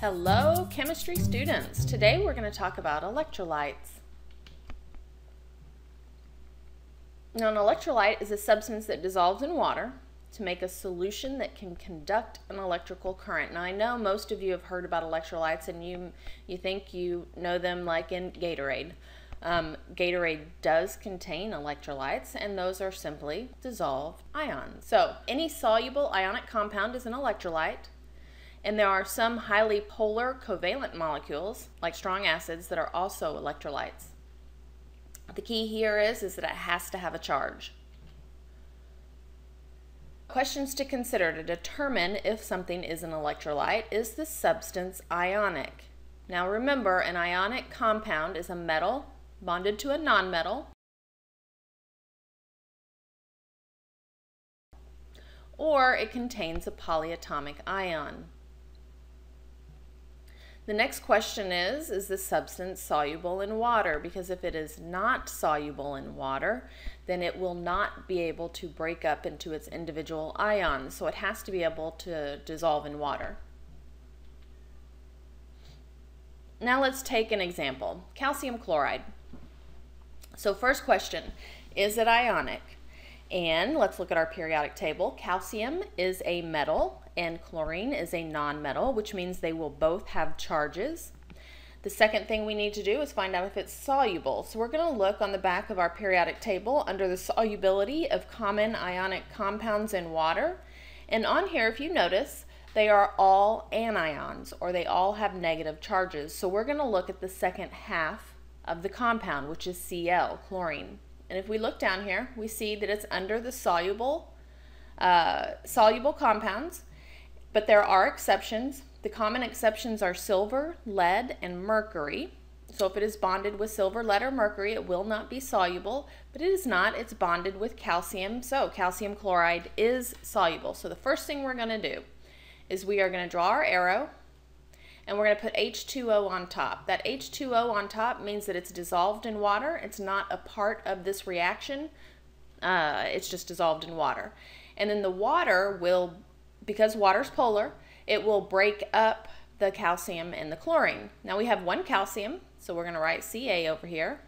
Hello, chemistry students. Today we're going to talk about electrolytes. Now, an electrolyte is a substance that dissolves in water to make a solution that can conduct an electrical current. Now, I know most of you have heard about electrolytes and you think you know them like in Gatorade. Gatorade does contain electrolytes, and those are simply dissolved ions. So, any soluble ionic compound is an electrolyte. And there are some highly polar covalent molecules, like strong acids, that are also electrolytes. The key here is that it has to have a charge. Questions to consider to determine if something is an electrolyte: is the substance ionic? Now remember, an ionic compound is a metal bonded to a nonmetal, or it contains a polyatomic ion. The next question is the substance soluble in water? Because if it is not soluble in water, then it will not be able to break up into its individual ions. So it has to be able to dissolve in water. Now let's take an example. Calcium chloride. So first question, is it ionic? And let's look at our periodic table. Calcium is a metal and chlorine is a nonmetal, which means they will both have charges. The second thing we need to do is find out if it's soluble. So we're going to look on the back of our periodic table under the solubility of common ionic compounds in water. And on here, if you notice, they are all anions, or they all have negative charges. So we're going to look at the second half of the compound, which is Cl, chlorine. And if we look down here, we see that it's under the soluble compounds, but there are exceptions. The common exceptions are silver, lead, and mercury. So if it is bonded with silver, lead, or mercury, it will not be soluble, but it is not. It's bonded with calcium, so calcium chloride is soluble. So the first thing we're going to do is we are going to draw our arrow, and we're going to put H2O on top. That H2O on top means that it's dissolved in water. It's not a part of this reaction. It's just dissolved in water. And then the water will, because water's polar, it will break up the calcium and the chlorine. Now we have one calcium, so we're going to write Ca over here.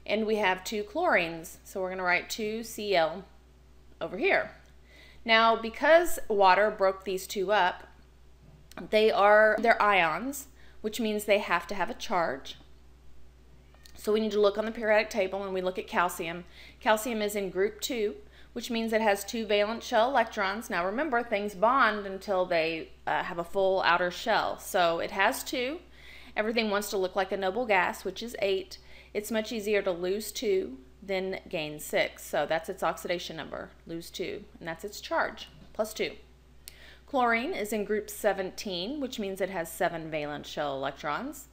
And we have two chlorines, so we're going to write 2Cl over here. Now because water broke these two up, they're ions, which means they have to have a charge. So we need to look on the periodic table when we look at calcium. Calcium is in group 2, which means it has 2 valence shell electrons. Now remember, things bond until they have a full outer shell. So it has 2. Everything wants to look like a noble gas, which is 8. It's much easier to lose 2 than gain 6. So that's its oxidation number, lose 2, and that's its charge, plus 2. Chlorine is in group 17, which means it has 7 valence shell electrons,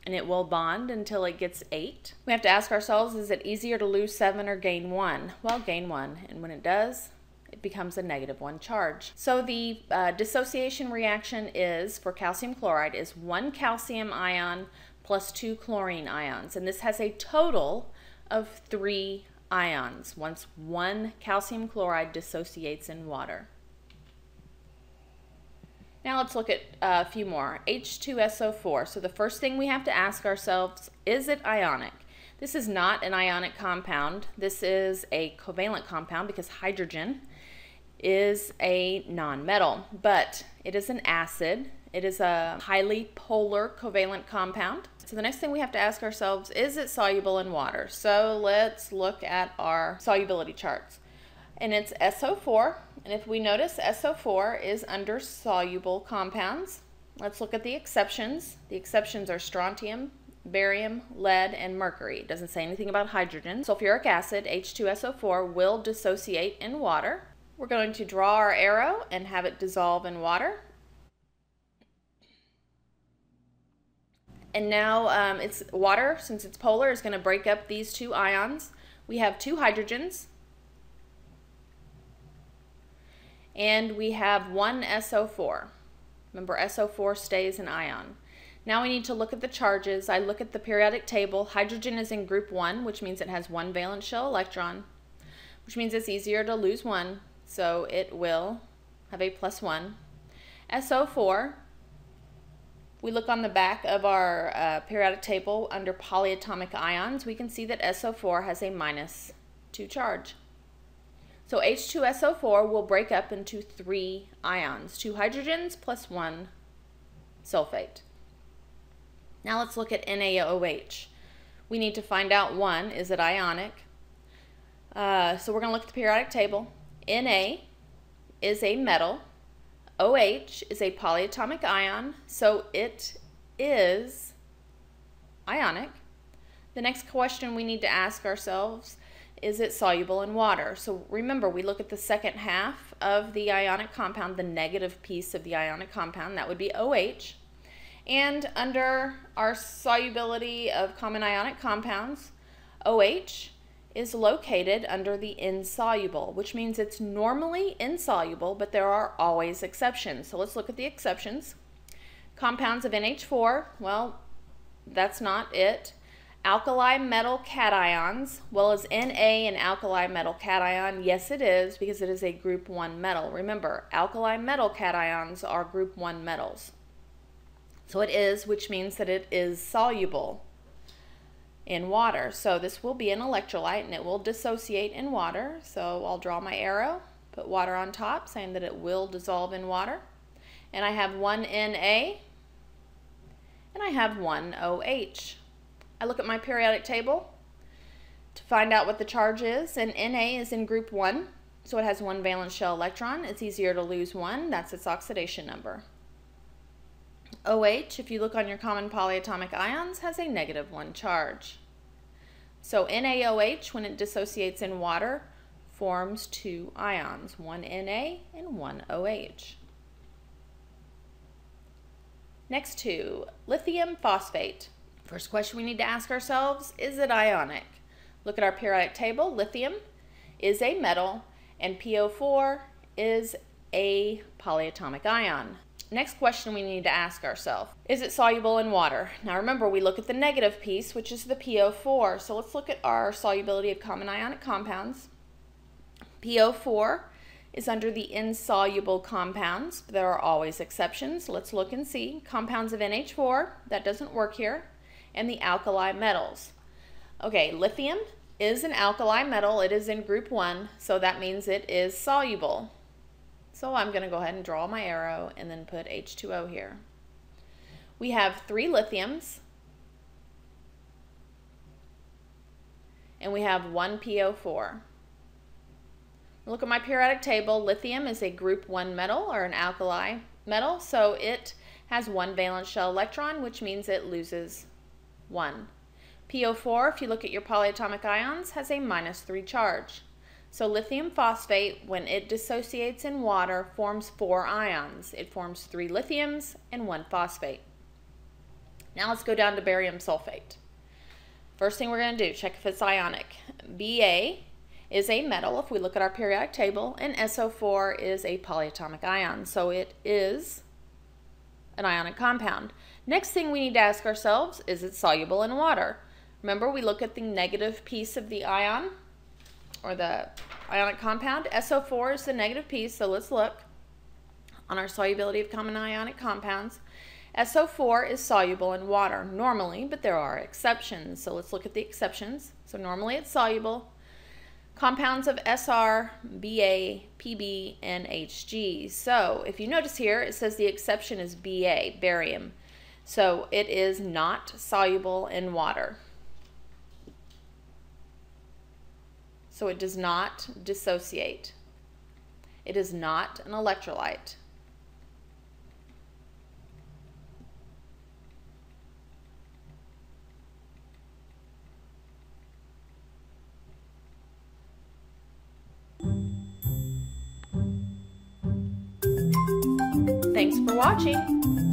and it will bond until it gets 8. We have to ask ourselves, is it easier to lose 7 or gain 1? Well, gain 1, and when it does, it becomes a -1 charge. So the dissociation reaction is, for calcium chloride, is 1 calcium ion plus 2 chlorine ions, and this has a total of 3 ions once 1 calcium chloride dissociates in water. Now let's look at a few more. H2SO4. So the first thing we have to ask ourselves, is it ionic? This is not an ionic compound. This is a covalent compound because hydrogen is a nonmetal, but it is an acid. It is a highly polar covalent compound. So the next thing we have to ask ourselves, is it soluble in water? So let's look at our solubility charts. And it's SO4, and if we notice, SO4 is under soluble compounds. Let's look at the exceptions. The exceptions are strontium, barium, lead, and mercury. It doesn't say anything about hydrogen. Sulfuric acid, H2SO4, will dissociate in water. We're going to draw our arrow and have it dissolve in water. And now it's water, since it's polar, is going to break up these 2 ions. We have 2 hydrogens, and we have 1 SO4. Remember, SO4 stays an ion. Now we need to look at the charges. I look at the periodic table. Hydrogen is in group 1, which means it has 1 valence shell electron, which means it's easier to lose 1, so it will have a +1. SO4 we look on the back of our periodic table under polyatomic ions, we can see that SO4 has a -2 charge. So H2SO4 will break up into 3 ions, 2 hydrogens plus 1 sulfate. Now let's look at NaOH. We need to find out, one, is it ionic? So we're going to look at the periodic table. Na is a metal. OH is a polyatomic ion, so it is ionic. The next question we need to ask ourselves, is it soluble in water? So remember, we look at the second half of the ionic compound, the negative piece of the ionic compound, that would be OH. And under our solubility of common ionic compounds, OH is located under the insoluble, which means it's normally insoluble, but there are always exceptions. So let's look at the exceptions. Compounds of NH4, well, that's not it. Alkali metal cations, well, is Na an alkali metal cation? Yes, it is, because it is a group 1 metal. Remember, alkali metal cations are group 1 metals. So it is, which means that it is soluble in water. So this will be an electrolyte and it will dissociate in water. So I'll draw my arrow, put water on top, saying that it will dissolve in water. And I have 1 Na and I have 1 OH. I look at my periodic table to find out what the charge is, and Na is in group 1, so it has 1 valence shell electron. It's easier to lose 1. That's its oxidation number. OH, if you look on your common polyatomic ions, has a -1 charge. So NaOH, when it dissociates in water, forms 2 ions, 1 Na and 1 OH. Next to lithium phosphate. First question we need to ask ourselves, is it ionic? Look at our periodic table. Lithium is a metal and PO4 is a polyatomic ion. Next question we need to ask ourselves, is it soluble in water? Now remember, we look at the negative piece, which is the PO4. So let's look at our solubility of common ionic compounds. PO4 is under the insoluble compounds. There are always exceptions. Let's look and see. Compounds of NH4, that doesn't work here, and the alkali metals. Okay, lithium is an alkali metal. It is in group 1, so that means it is soluble. So I'm going to go ahead and draw my arrow and then put H2O here. We have 3 lithiums and we have 1 PO4. Look at my periodic table. Lithium is a group 1 metal, or an alkali metal, so it has 1 valence shell electron, which means it loses 1. PO4, if you look at your polyatomic ions, has a -3 charge. So lithium phosphate, when it dissociates in water, forms 4 ions. It forms 3 lithiums and 1 phosphate. Now let's go down to barium sulfate. First thing we're going to do, check if it's ionic. Ba is a metal, if we look at our periodic table, and SO4 is a polyatomic ion, so it is an ionic compound. Next thing we need to ask ourselves, is it soluble in water? Remember, we look at the negative piece of the ion, or the ionic compound. SO4 is the negative piece, so let's look on our solubility of common ionic compounds. SO4 is soluble in water normally, but there are exceptions. So let's look at the exceptions. So normally it's soluble. Compounds of Sr, Ba, Pb, and Hg. So if you notice here, it says the exception is Ba, barium. So it is not soluble in water. So it does not dissociate. It is not an electrolyte. Thanks for watching.